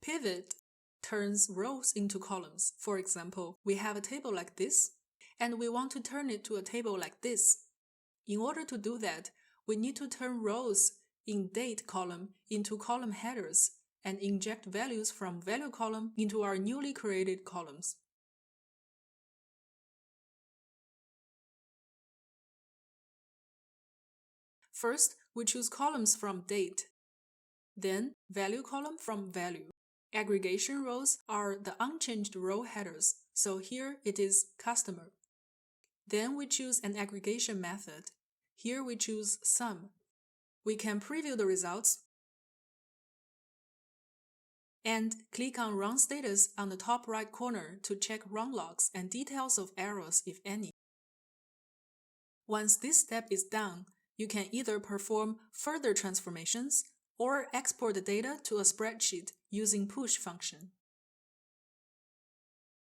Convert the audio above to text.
Pivot turns rows into columns. For example, we have a table like this, and we want to turn it to a table like this. In order to do that, we need to turn rows in date column into column headers and inject values from value column into our newly created columns. First, we choose columns from date, then value column from value. Aggregation rows are the unchanged row headers, so here it is customer. Then we choose an aggregation method. Here we choose sum. We can preview the results and click on Run Status on the top right corner to check run logs and details of errors if any. Once this step is done, you can either perform further transformations or export the data to a spreadsheet using push function.